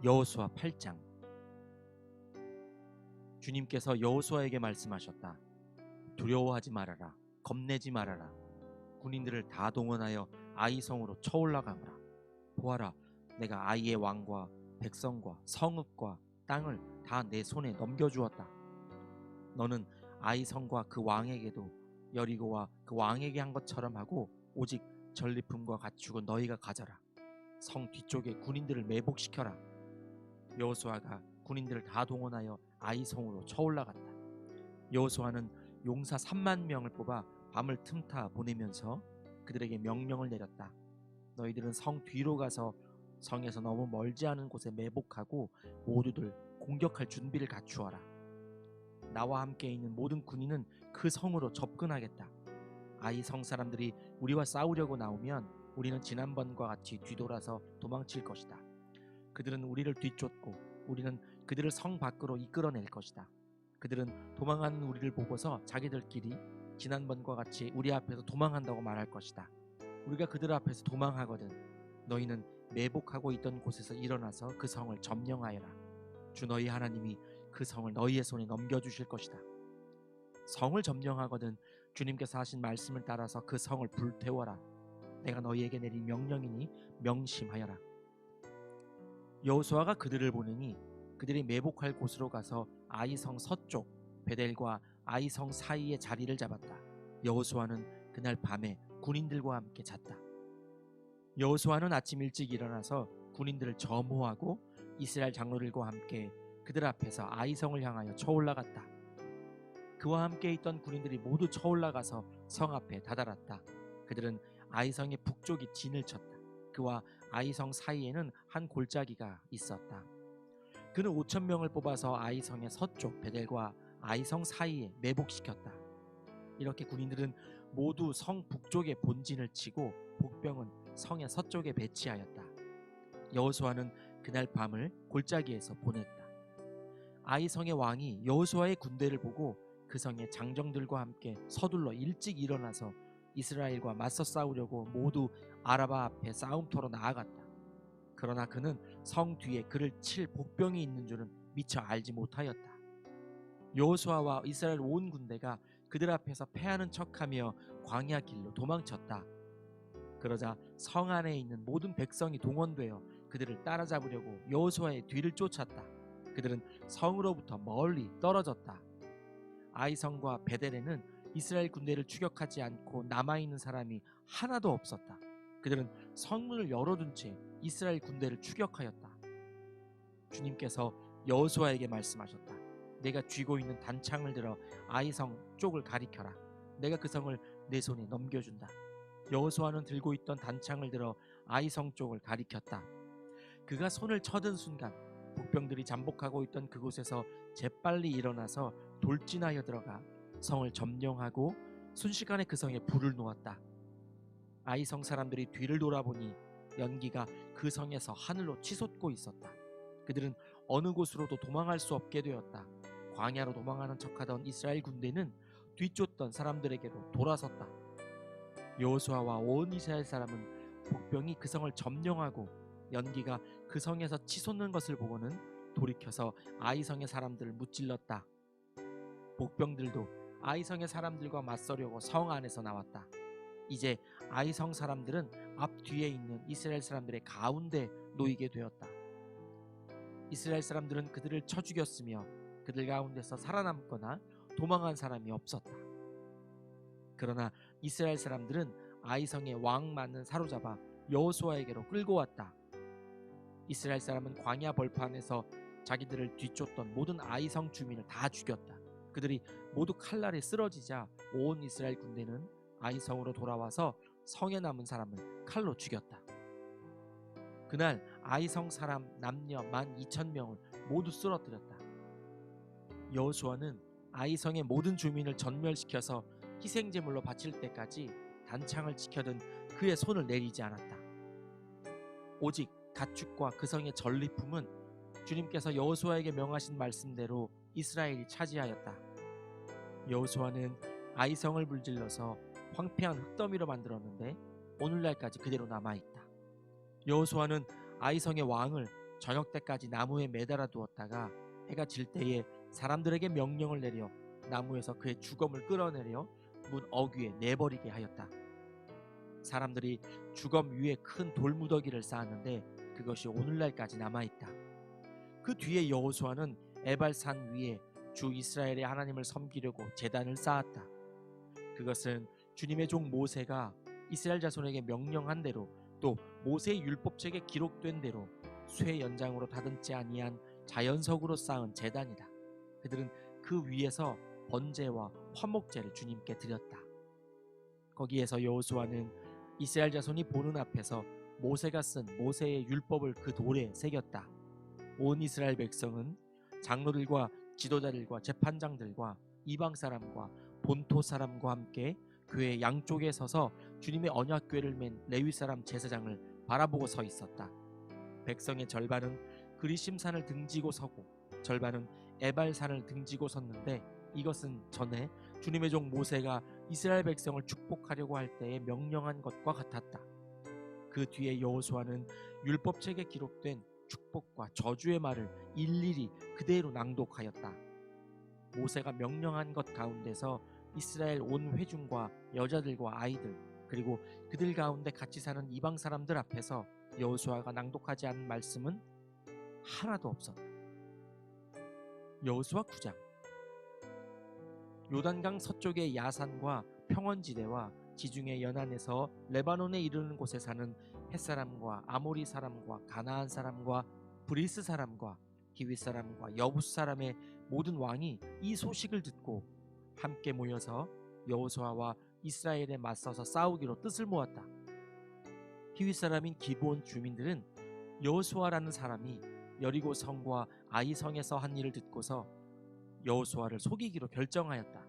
여호수아 8장. 주님께서 여호수아에게 말씀하셨다. 두려워하지 말아라. 겁내지 말아라. 군인들을 다 동원하여 아이 성으로 쳐올라가거라. 보아라, 내가 아이의 왕과 백성과 성읍과 땅을 다 내 손에 넘겨주었다. 너는 아이 성과 그 왕에게도 여리고와 그 왕에게 한 것처럼 하고 오직 전리품과 가축은 너희가 가져라. 성 뒤쪽에 군인들을 매복시켜라. 여호수아가 군인들을 다 동원하여 아이 성으로 쳐올라갔다. 여호수아는 용사 3만 명을 뽑아 밤을 틈타 보내면서 그들에게 명령을 내렸다. 너희들은 성 뒤로 가서 성에서 너무 멀지 않은 곳에 매복하고 모두들 공격할 준비를 갖추어라. 나와 함께 있는 모든 군인은 그 성으로 접근하겠다. 아이 성 사람들이 우리와 싸우려고 나오면 우리는 지난번과 같이 뒤돌아서 도망칠 것이다. 그들은 우리를 뒤쫓고 우리는 그들을 성 밖으로 이끌어낼 것이다. 그들은 도망하는 우리를 보고서 자기들끼리 지난번과 같이 우리 앞에서 도망한다고 말할 것이다. 우리가 그들 앞에서 도망하거든 너희는 매복하고 있던 곳에서 일어나서 그 성을 점령하여라. 주 너희 하나님이 그 성을 너희의 손에 넘겨주실 것이다. 성을 점령하거든 주님께서 하신 말씀을 따라서 그 성을 불태워라. 내가 너희에게 내린 명령이니 명심하여라. 여호수아가 그들을 보내니 그들이 매복할 곳으로 가서 아이성 서쪽 베델과 아이성 사이에 자리를 잡았다. 여호수아는 그날 밤에 군인들과 함께 잤다. 여호수아는 아침 일찍 일어나서 군인들을 점호하고 이스라엘 장로들과 함께 그들 앞에서 아이성을 향하여 쳐올라갔다. 그와 함께 있던 군인들이 모두 쳐올라가서 성 앞에 다다랐다. 그들은 아이성의 북쪽이 진을 쳤다. 그와 아이성 사이에는 한 골짜기가 있었다. 그는 5천 명을 뽑아서 아이성의 서쪽 베델과 아이성 사이에 매복시켰다. 이렇게 군인들은 모두 성 북쪽에 본진을 치고 복병은 성의 서쪽에 배치하였다. 여호수아는 그날 밤을 골짜기에서 보냈다. 아이성의 왕이 여호수아의 군대를 보고 그 성의 장정들과 함께 서둘러 일찍 일어나서 이스라엘과 맞서 싸우려고 모두 아라바 앞에 싸움터로 나아갔다. 그러나 그는 성 뒤에 그를 칠 복병이 있는 줄은 미처 알지 못하였다. 여호수아와 이스라엘 온 군대가 그들 앞에서 패하는 척하며 광야 길로 도망쳤다. 그러자 성 안에 있는 모든 백성이 동원되어 그들을 따라잡으려고 여호수아의 뒤를 쫓았다. 그들은 성으로부터 멀리 떨어졌다. 아이성과 베델에는 이스라엘 군대를 추격하지 않고 남아있는 사람이 하나도 없었다. 그들은 성문을 열어둔 채 이스라엘 군대를 추격하였다. 주님께서 여호수아에게 말씀하셨다. 내가 쥐고 있는 단창을 들어 아이성 쪽을 가리켜라. 내가 그 성을 내 손에 넘겨준다. 여호수아는 들고 있던 단창을 들어 아이성 쪽을 가리켰다. 그가 손을 쳐든 순간 복병들이 잠복하고 있던 그곳에서 재빨리 일어나서 돌진하여 들어가 성을 점령하고 순식간에 그 성에 불을 놓았다. 아이성 사람들이 뒤를 돌아보니 연기가 그 성에서 하늘로 치솟고 있었다. 그들은 어느 곳으로도 도망할 수 없게 되었다. 광야로 도망하는 척하던 이스라엘 군대는 뒤쫓던 사람들에게로 돌아섰다. 여호수아와 온 이스라엘 사람은 복병이 그 성을 점령하고 연기가 그 성에서 치솟는 것을 보고는 돌이켜서 아이성의 사람들을 무찔렀다. 복병들도 아이성의 사람들과 맞서려고 성 안에서 나왔다. 이제 아이성 사람들은 앞 뒤에 있는 이스라엘 사람들의 가운데 놓이게 되었다. 이스라엘 사람들은 그들을 쳐 죽였으며 그들 가운데서 살아남거나 도망한 사람이 없었다. 그러나 이스라엘 사람들은 아이성의 왕만은 사로잡아 여호수아에게로 끌고 왔다. 이스라엘 사람은 광야 벌판에서 자기들을 뒤쫓던 모든 아이성 주민을 다 죽였다. 그들이 모두 칼날에 쓰러지자 온 이스라엘 군대는 아이성으로 돌아와서 성에 남은 사람을 칼로 죽였다. 그날 아이성 사람 남녀 12,000명을 모두 쓰러뜨렸다. 여호수아는 아이성의 모든 주민을 전멸시켜서 희생제물로 바칠 때까지 단창을 지켜든 그의 손을 내리지 않았다. 오직 가축과 그 성의 전리품은 주님께서 여호수아에게 명하신 말씀대로 이스라엘이 차지하였다. 여호수아는 아이성을 불질러서 황폐한 흙더미로 만들었는데 오늘날까지 그대로 남아있다. 여호수아는 아이성의 왕을 저녁 때까지 나무에 매달아 두었다가 해가 질 때에 사람들에게 명령을 내려 나무에서 그의 주검을 끌어내려 문 어귀에 내버리게 하였다. 사람들이 주검 위에 큰 돌무더기를 쌓았는데 그것이 오늘날까지 남아있다. 그 뒤에 여호수아는 에발산 위에 주 이스라엘의 하나님을 섬기려고 제단을 쌓았다. 그것은 주님의 종 모세가 이스라엘 자손에게 명령한 대로 또 모세의 율법책에 기록된 대로 쇠 연장으로 다듬지 아니한 자연석으로 쌓은 제단이다. 그들은 그 위에서 번제와 화목제를 주님께 드렸다. 거기에서 여호수아는 이스라엘 자손이 보는 앞에서 모세가 쓴 모세의 율법을 그 돌에 새겼다. 온 이스라엘 백성은 장로들과 지도자들과 재판장들과 이방 사람과 본토 사람과 함께 교회 양쪽에 서서 주님의 언약궤를 맨 레위 사람 제사장을 바라보고 서 있었다. 백성의 절반은 그리심산을 등지고 서고 절반은 에발산을 등지고 섰는데 이것은 전에 주님의 종 모세가 이스라엘 백성을 축복하려고 할 때에 명령한 것과 같았다. 그 뒤에 여호수아는 율법책에 기록된 축복과 저주의 말을 일일이 그대로 낭독하였다. 모세가 명령한 것 가운데서 이스라엘 온 회중과 여자들과 아이들 그리고 그들 가운데 같이 사는 이방 사람들 앞에서 여호수아가 낭독하지 않은 말씀은 하나도 없었다. 여호수아 9장. 요단강 서쪽의 야산과 평원지대와 지중해 연안에서 레바논에 이르는 곳에 사는 햇사람과 아모리 사람과 가나안 사람과 브리스 사람과 히윗 사람과 여부스 사람의 모든 왕이 이 소식을 듣고 함께 모여서 여호수아와 이스라엘에 맞서서 싸우기로 뜻을 모았다. 히윗 사람인 기브온 주민들은 여호수아라는 사람이 여리고 성과 아이 성에서 한 일을 듣고서 여호수아를 속이기로 결정하였다.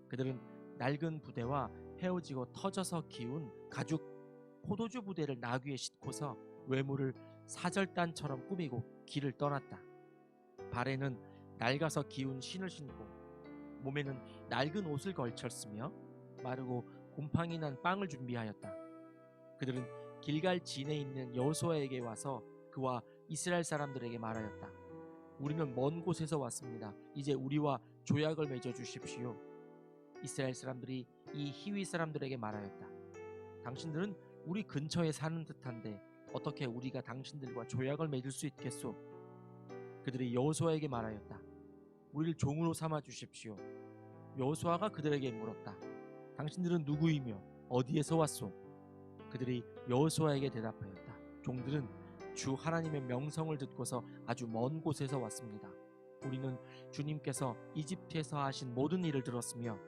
그들은 낡은 부대와 헤어지고 터져서 기운 가죽 포도주 부대를 나귀에 싣고서 외모를 사절단처럼 꾸미고 길을 떠났다. 발에는 낡아서 기운 신을 신고 몸에는 낡은 옷을 걸쳤으며 마르고 곰팡이 난 빵을 준비하였다. 그들은 길갈 진에 있는 여호수아에게 와서 그와 이스라엘 사람들에게 말하였다. 우리는 먼 곳에서 왔습니다. 이제 우리와 조약을 맺어 주십시오. 이스라엘 사람들이 이 히위 사람들에게 말하였다. 당신들은 우리 근처에 사는 듯한데 어떻게 우리가 당신들과 조약을 맺을 수 있겠소? 그들이 여호수아에게 말하였다. 우리를 종으로 삼아 주십시오. 여호수아가 그들에게 물었다. 당신들은 누구이며 어디에서 왔소? 그들이 여호수아에게 대답하였다. 종들은 주 하나님의 명성을 듣고서 아주 먼 곳에서 왔습니다. 우리는 주님께서 이집트에서 하신 모든 일을 들었으며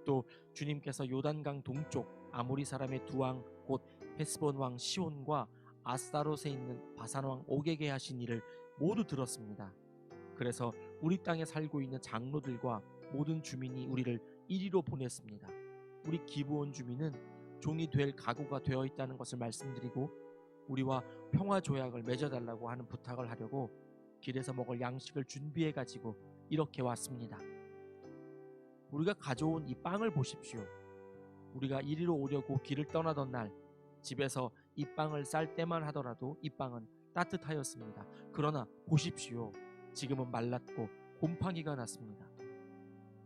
또 주님께서 요단강 동쪽 아모리 사람의 두 왕 곧 헤스본 왕 시온과 아스타롯에 있는 바산 왕 옥에게 하신 일을 모두 들었습니다. 그래서 우리 땅에 살고 있는 장로들과 모든 주민이 우리를 이리로 보냈습니다. 우리 기브온 주민은 종이 될 각오가 되어 있다는 것을 말씀드리고 우리와 평화 조약을 맺어달라고 하는 부탁을 하려고 길에서 먹을 양식을 준비해 가지고 이렇게 왔습니다. 우리가 가져온 이 빵을 보십시오. 우리가 이리로 오려고 길을 떠나던 날 집에서 이 빵을 쌀 때만 하더라도 이 빵은 따뜻하였습니다. 그러나 보십시오. 지금은 말랐고 곰팡이가 났습니다.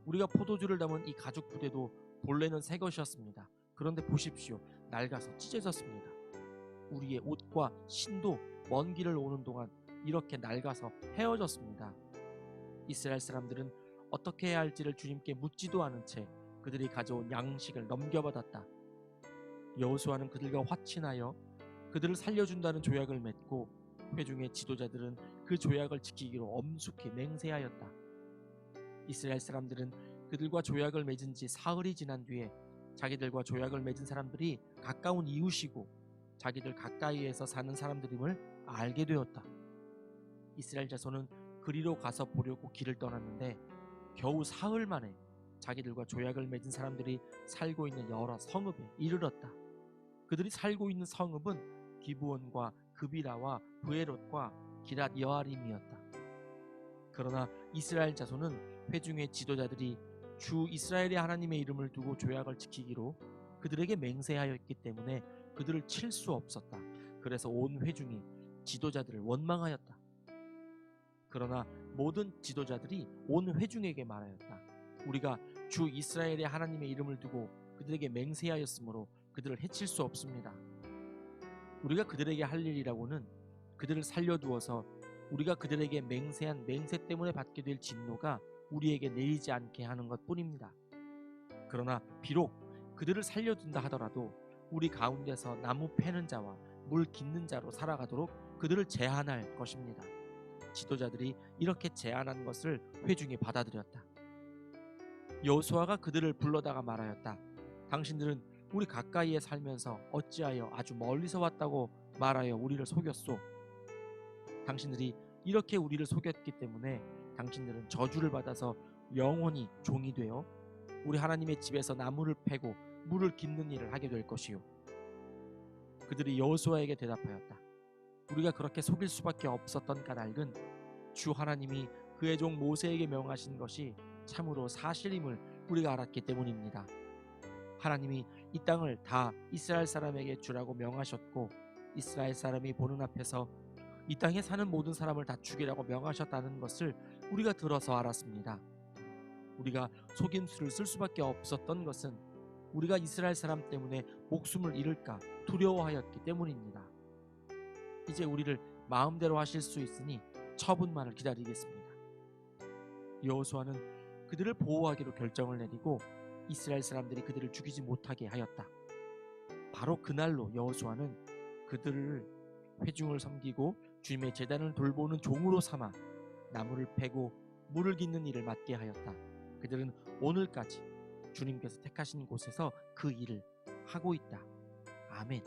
우리가 포도주를 담은 이 가죽 부대도 본래는 새 것이었습니다. 그런데 보십시오. 낡아서 찢어졌습니다. 우리의 옷과 신도 먼 길을 오는 동안 이렇게 낡아서 헤어졌습니다. 이스라엘 사람들은 어떻게 해야 할지를 주님께 묻지도 않은 채 그들이 가져온 양식을 넘겨받았다. 여호수아는 그들과 화친하여 그들을 살려준다는 조약을 맺고 회중의 지도자들은 그 조약을 지키기로 엄숙히 맹세하였다. 이스라엘 사람들은 그들과 조약을 맺은 지 사흘이 지난 뒤에 자기들과 조약을 맺은 사람들이 가까운 이웃이고 자기들 가까이에서 사는 사람들임을 알게 되었다. 이스라엘 자손은 그리로 가서 보려고 길을 떠났는데 겨우 사흘 만에 자기들과 조약을 맺은 사람들이 살고 있는 여러 성읍에 이르렀다. 그들이 살고 있는 성읍은 기브온과 그비라와 브에롯과 기랏 여아림이었다. 그러나 이스라엘 자손은 회중의 지도자들이 주 이스라엘의 하나님의 이름을 두고 조약을 지키기로 그들에게 맹세하였기 때문에 그들을 칠 수 없었다. 그래서 온 회중이 지도자들을 원망하였다. 그러나 모든 지도자들이 온 회중에게 말하였다. 우리가 주 이스라엘의 하나님의 이름을 두고 그들에게 맹세하였으므로 그들을 해칠 수 없습니다. 우리가 그들에게 할 일이라고는 그들을 살려두어서 우리가 그들에게 맹세한 맹세 때문에 받게 될 진노가 우리에게 내리지 않게 하는 것뿐입니다. 그러나 비록 그들을 살려둔다 하더라도 우리 가운데서 나무 패는 자와 물 깃는 자로 살아가도록 그들을 제한할 것입니다. 지도자들이 이렇게 제안한 것을 회중이 받아들였다. 여호수아가 그들을 불러다가 말하였다. 당신들은 우리 가까이에 살면서 어찌하여 아주 멀리서 왔다고 말하여 우리를 속였소? 당신들이 이렇게 우리를 속였기 때문에 당신들은 저주를 받아서 영원히 종이 되어 우리 하나님의 집에서 나무를 패고 물을 깃는 일을 하게 될 것이요. 그들이 여호수아에게 대답하였다. 우리가 그렇게 속일 수밖에 없었던 까닭은 주 하나님이 그의 종 모세에게 명하신 것이 참으로 사실임을 우리가 알았기 때문입니다. 하나님이 이 땅을 다 이스라엘 사람에게 주라고 명하셨고 이스라엘 사람이 보는 앞에서 이 땅에 사는 모든 사람을 다 죽이라고 명하셨다는 것을 우리가 들어서 알았습니다. 우리가 속임수를 쓸 수밖에 없었던 것은 우리가 이스라엘 사람 때문에 목숨을 잃을까 두려워하였기 때문입니다. 이제 우리를 마음대로 하실 수 있으니 처분만을 기다리겠습니다. 여호수아는 그들을 보호하기로 결정을 내리고 이스라엘 사람들이 그들을 죽이지 못하게 하였다. 바로 그날로 여호수아는 그들을 회중을 섬기고 주님의 제단을 돌보는 종으로 삼아 나무를 패고 물을 깃는 일을 맡게 하였다. 그들은 오늘까지 주님께서 택하신 곳에서 그 일을 하고 있다. 아멘.